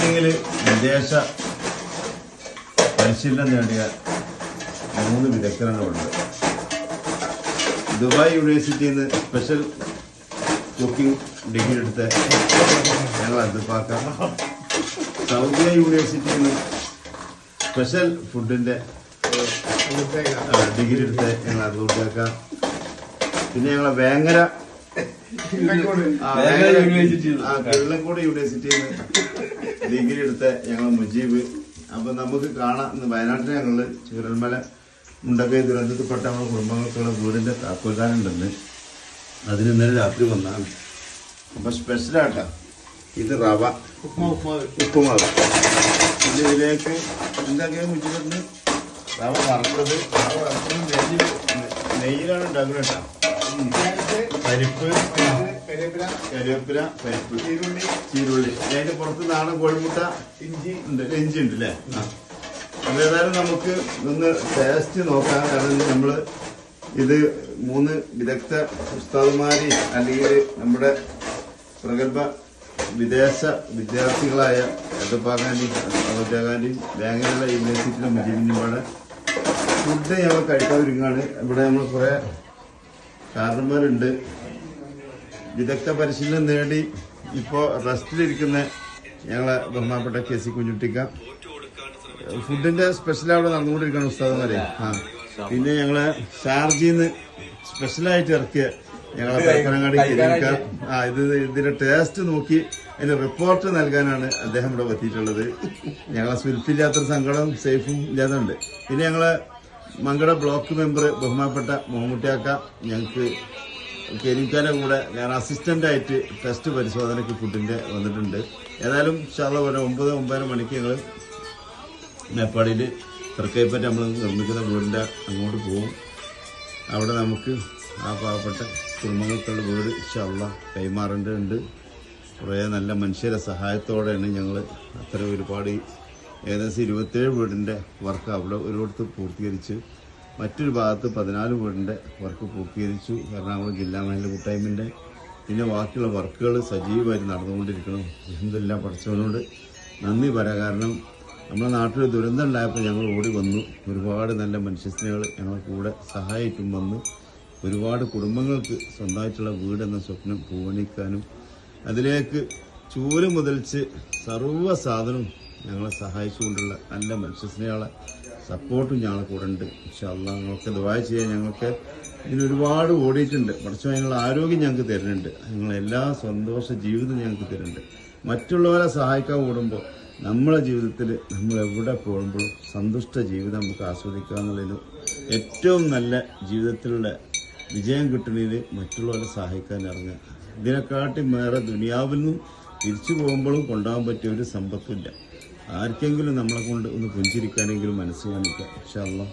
കുക്കിങ്ങില് വിദേശ പരിശീലനം നേടിയ 3 വിദഗ്ധരാണ് ഉള്ളത്. ദുബായ് യൂണിവേഴ്സിറ്റിയിൽ നിന്ന് സ്പെഷ്യൽ കുക്കിംഗ് ഡിഗ്രി എടുത്ത ഞങ്ങൾ അബ്ദുപ്പാക്ക, സൗദി യൂണിവേഴ്സിറ്റിയിൽ നിന്ന് സ്പെഷ്യൽ ഫുഡിന്റെ ഡിഗ്രി എടുത്ത ഞങ്ങൾ അബ്ദുപ്പാക്ക, പിന്നെ ഞങ്ങളെ വേങ്ങര വെള്ളംകോട് യൂണിവേഴ്സിറ്റിയിൽ നിന്ന് ഡിഗ്രി എടുത്ത ഞങ്ങൾ മുജീബ്. അപ്പൊ നമുക്ക് കാണാം, വയനാട്ടിൽ ഞങ്ങള് ചൂരൽമല മുണ്ടക്കൈ ദുരന്തത്തിൽപ്പെട്ട നമ്മുടെ കുടുംബങ്ങൾക്കുള്ള വീടിന്റെ താക്കോൽദാനുണ്ടെന്ന്. അതിന് ഇന്നലെ രാത്രി വന്നാണ്. അപ്പൊ സ്പെഷ്യലാട്ടാ ഇത് റവ ഉപ്പുമാവ്. ഇതിലേക്ക് എന്തൊക്കെയാ മുജിബിന് റവ വറുത്തത്, നെയ്യിലാണ് ഉണ്ടാക്കുന്നത് കേട്ടോ. പരിപ്പ്, കരിവേപ്പില, പരിപ്പ്, ചീരുള്ളി, അതിന്റെ പുറത്ത് നാടൻ കോഴിമുട്ട, ഇഞ്ചി ഉണ്ട് അല്ലേ? അപ്പൊ ഏതായാലും നമുക്ക് ഒന്ന് ടേസ്റ്റ് നോക്കാം. കാരണം നമ്മള് ഇത് 3 വിദഗ്ധ ഉസ്താദുമാരി അല്ലെങ്കിൽ നമ്മുടെ പ്രഗത്ഭ വിദേശ വിദ്യാർത്ഥികളായ എടപ്പാക്കാന്റെയും അവറ്റാക്കാന്റെയും ബാംഗ്ലൂരിലെ യൂണിവേഴ്സിറ്റിയിലെ മുജീബിൻ്റെയുമാണ് ഫുഡ് ഞങ്ങൾ കഴിക്കാതിരിക്കുകയാണ്. ഇവിടെ നമ്മൾ കുറെ കാരണന്മാരുണ്ട്. വിദഗ്ധ പരിശീലനം നേടി ഇപ്പോൾ റെസ്റ്റിലിരിക്കുന്ന ഞങ്ങളെ ബഹുമാനപ്പെട്ട KC കുഞ്ഞുട്ടിക്ക. ഫുഡിന്റെ സ്പെഷ്യൽ അവിടെ നടന്നുകൊണ്ടിരിക്കുകയാണ് ഉസ്താദന്മാരെ. പിന്നെ ഞങ്ങളെ ഷാർജിന്ന് സ്പെഷ്യലായിട്ട് ഇറക്കിയ ഞങ്ങളെ പരപ്പനങ്ങാടി കിരീക്ക. ഇതിന്റെ ടേസ്റ്റ് നോക്കി അതിന്റെ റിപ്പോർട്ട് നൽകാനാണ് അദ്ദേഹം ഇവിടെ എത്തിയിട്ടുള്ളത്. ഞങ്ങളെ സുൽഫില്ലാത്തൊരു സങ്കടം സേഫും ഇല്ലാതുണ്ട്. പിന്നെ ഞങ്ങളെ മങ്കട ബ്ലോക്ക് മെമ്പർ ബഹുമാനപ്പെട്ട മുഹമ്മൂട്ടിയാക്ക ഞങ്ങൾക്ക് കരീംഖാന്റെ കൂടെ ഞാൻ അസിസ്റ്റന്റായിട്ട് ടെസ്റ്റ് പരിശോധനയ്ക്ക് ഫുഡിന്റെ വന്നിട്ടുണ്ട്. ഏതായാലും ഇൻഷാല്ലാ 9-9:30 മണിക്ക് ഞങ്ങൾ മേപ്പാടിയിൽ തൃക്കൈപ്പറ്റ നമ്മൾ നിർമ്മിക്കുന്ന വീടിൻ്റെ അങ്ങോട്ട് പോകും. അവിടെ നമുക്ക് ആ പാവപ്പെട്ട കുടുംബങ്ങൾക്കുള്ള വീട് ഇൻഷാല്ലാ കൈമാറേണ്ടതുണ്ട്. കുറേ നല്ല മനുഷ്യരെ സഹായത്തോടെയാണ് ഞങ്ങൾ അത്തരം ഒരുപാട് ഏകദേശം 27 വീടിൻ്റെ വർക്ക് അവിടെ ഒരിടത്ത് പൂർത്തീകരിച്ച്, മറ്റൊരു ഭാഗത്ത് 14 വീടിൻ്റെ വർക്ക് പൂർത്തീകരിച്ചു. എറണാകുളം ജില്ലാ മഹിളാ കൂട്ടായ്മൻ്റെ. പിന്നെ ബാക്കിയുള്ള വർക്കുകൾ സജീവമായിട്ട് നടന്നുകൊണ്ടിരിക്കണം. അൽഹംദുലില്ലാ പഠിച്ചവനോട് നന്ദി പറയാം. കാരണം നമ്മുടെ നാട്ടിൽ ദുരന്തം ഉണ്ടായപ്പോൾ ഞങ്ങൾ ഓടി വന്നു. ഒരുപാട് നല്ല മനുഷ്യസ്നേഹികൾ ഞങ്ങളുടെ കൂടെ സഹായിക്കും വന്നു. ഒരുപാട് കുടുംബങ്ങൾക്ക് സ്വന്തമായിട്ടുള്ള വീടെന്ന സ്വപ്നം പൂവണിക്കാനും അതിലേക്ക് ചൂല് മുതൽച്ച് സർവ്വ സാധനവും ഞങ്ങളെ സഹായിച്ചുകൊണ്ടുള്ള നല്ല മനുഷ്യസ്നേഹികളെ സപ്പോർട്ടും ഞങ്ങളെ കൂടെ ഉണ്ട്. ഇൻഷാല്ലാ ഞങ്ങൾക്ക് ദുആ ചെയ്യാൻ. ഞങ്ങൾക്ക് ഇതിനൊരുപാട് ഓടിയിട്ടുണ്ട്. പഠിച്ച അതിനുള്ള ആരോഗ്യം ഞങ്ങൾക്ക് തരുന്നുണ്ട്. ഞങ്ങളെല്ലാ സന്തോഷ ജീവിതം ഞങ്ങൾക്ക് തരുന്നുണ്ട്. മറ്റുള്ളവരെ സഹായിക്കാൻ ഓടുമ്പോൾ നമ്മളെ ജീവിതത്തിൽ നമ്മൾ എവിടെ പോകുമ്പോഴും സന്തുഷ്ട ജീവിതം നമുക്ക് ആസ്വദിക്കുക എന്നുള്ളതിന് ഏറ്റവും നല്ല ജീവിതത്തിലുള്ള വിജയം കിട്ടുന്നതിൽ മറ്റുള്ളവരെ സഹായിക്കാൻ ഇറങ്ങുക. ഇതിനെക്കാട്ടി വേറെ ദുനിയാവിൽ നിന്നും തിരിച്ചു പോകുമ്പോഴും കൊണ്ടുപോകാൻ പറ്റിയ ഒരു സമ്പത്തുമില്ല. ആർക്കെങ്കിലും നമ്മളെ കൊണ്ട് ഒന്ന് പുഞ്ചിരിക്കാനെങ്കിലും മനസ്സ് കാണിക്കാം ഇൻഷാ അല്ലാഹ്.